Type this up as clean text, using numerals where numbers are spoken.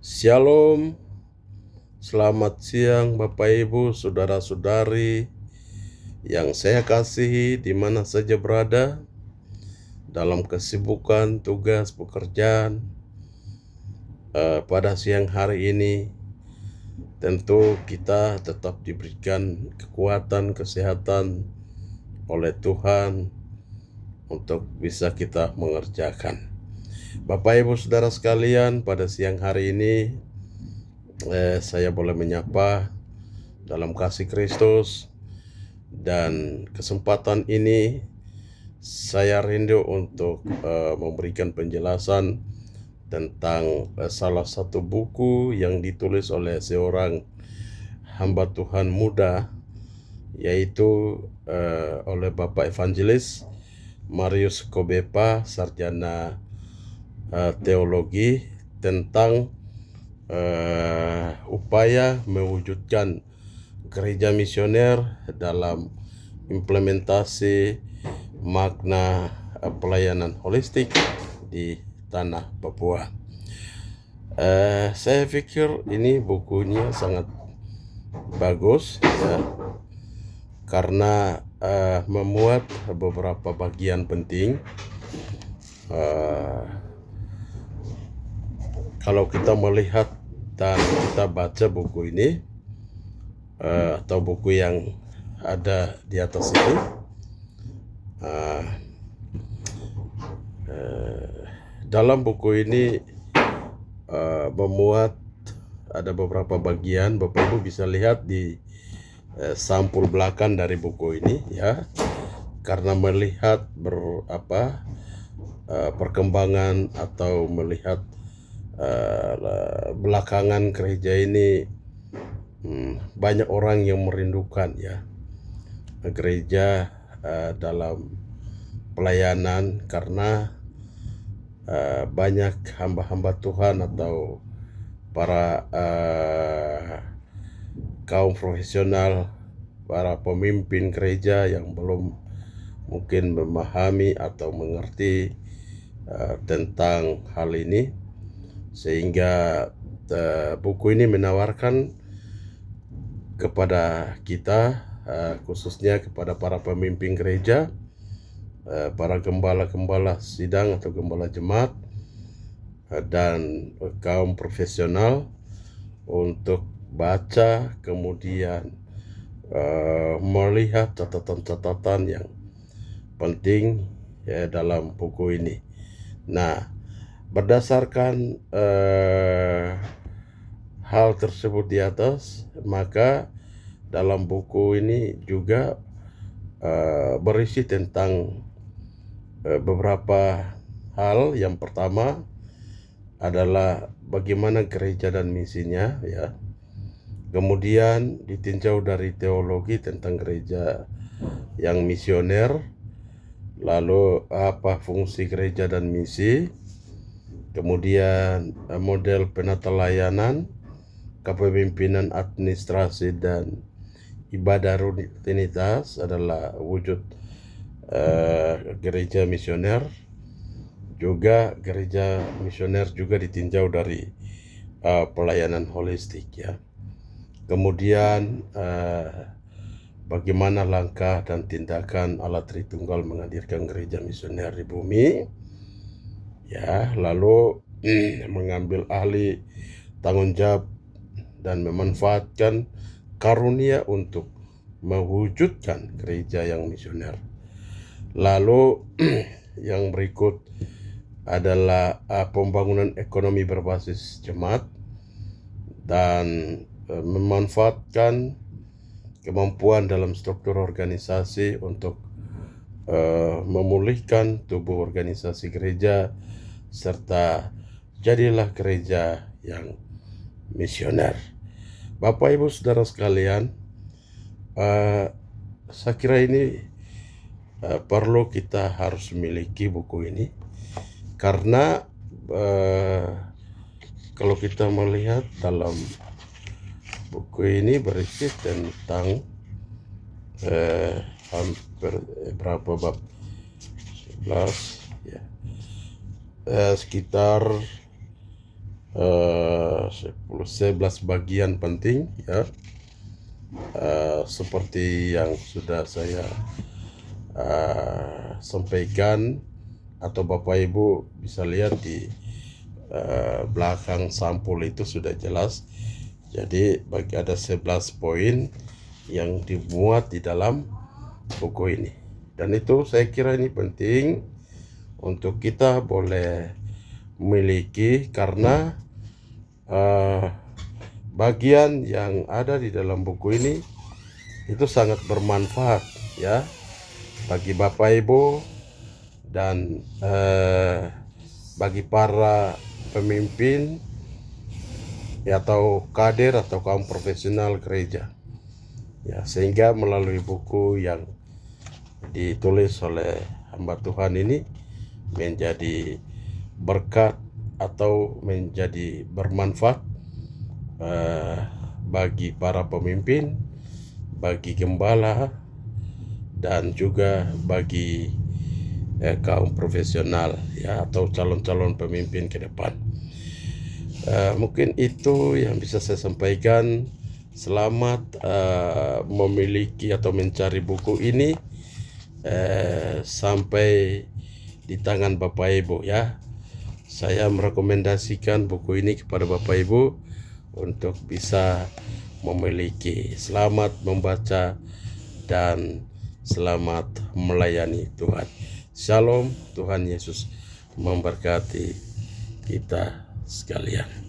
Shalom, selamat siang Bapak Ibu, Saudara-saudari yang saya kasihi di mana saja berada dalam kesibukan, tugas, pekerjaan. Pada siang hari ini tentu kita tetap diberikan kekuatan, kesehatan oleh Tuhan untuk bisa kita mengerjakan. Bapak Ibu Saudara sekalian, pada siang hari ini saya boleh menyapa dalam kasih Kristus, dan kesempatan ini saya rindu untuk memberikan penjelasan tentang salah satu buku yang ditulis oleh seorang hamba Tuhan muda, yaitu oleh Bapak Evangelis Marius Kobepa, sarjana teologi, tentang upaya mewujudkan gereja misioner dalam implementasi makna pelayanan holistik di tanah Papua. Saya pikir ini bukunya sangat bagus ya, karena memuat beberapa bagian penting. Kalau kita melihat dan kita baca buku ini atau buku yang ada di atas ini, dalam buku ini memuat ada beberapa bagian. Bapak Ibu bisa lihat di sampul belakang dari buku ini ya, karena melihat perkembangan atau melihat belakangan gereja ini, banyak orang yang merindukan ya gereja dalam pelayanan, karena banyak hamba-hamba Tuhan atau para kaum profesional, para pemimpin gereja yang belum mungkin memahami atau mengerti tentang hal ini, sehingga buku ini menawarkan kepada kita, khususnya kepada para pemimpin gereja, para gembala-gembala sidang atau gembala jemaat, dan kaum profesional, untuk baca kemudian melihat catatan-catatan yang penting ya dalam buku ini. Nah, berdasarkan hal tersebut di atas, maka dalam buku ini juga berisi tentang beberapa hal. Yang pertama adalah bagaimana gereja dan misinya ya. Kemudian ditinjau dari teologi tentang gereja yang misioner, lalu apa fungsi gereja dan misi. Kemudian model penata layanan, kepemimpinan, administrasi, dan ibadah rutinitas adalah wujud gereja misioner. Juga gereja misioner juga ditinjau dari pelayanan holistik ya. Kemudian bagaimana langkah dan tindakan Allah Tritunggal menghadirkan gereja misioner di bumi ya, lalu mengambil alih tanggung jawab dan memanfaatkan karunia untuk mewujudkan gereja yang misioner. Lalu yang berikut adalah pembangunan ekonomi berbasis jemaat dan memanfaatkan kemampuan dalam struktur organisasi untuk memulihkan tubuh organisasi gereja, serta jadilah gereja yang misioner. Bapak Ibu Saudara sekalian, saya kira ini perlu kita harus memiliki buku ini, karena kalau kita melihat dalam buku ini berisi tentang hampir berapa bab, 11 ya, sekitar 11 bagian penting ya, seperti yang sudah saya sampaikan, atau Bapak Ibu bisa lihat di belakang sampul itu sudah jelas. Jadi ada 11 poin yang dimuat di dalam buku ini, dan itu saya kira ini penting untuk kita boleh miliki, karena bagian yang ada di dalam buku ini itu sangat bermanfaat ya bagi Bapak Ibu dan bagi para pemimpin ya, atau kader atau kaum profesional gereja ya, sehingga melalui buku yang ditulis oleh hamba Tuhan ini menjadi berkat atau menjadi bermanfaat bagi para pemimpin, bagi gembala, dan juga bagi kaum profesional ya, atau calon-calon pemimpin ke depan. Mungkin itu yang bisa saya sampaikan. Selamat memiliki atau mencari buku ini sampai di tangan Bapak Ibu ya. Saya merekomendasikan buku ini kepada Bapak Ibu untuk bisa memiliki. Selamat membaca dan selamat melayani Tuhan. Shalom, Tuhan Yesus memberkati kita sekalian.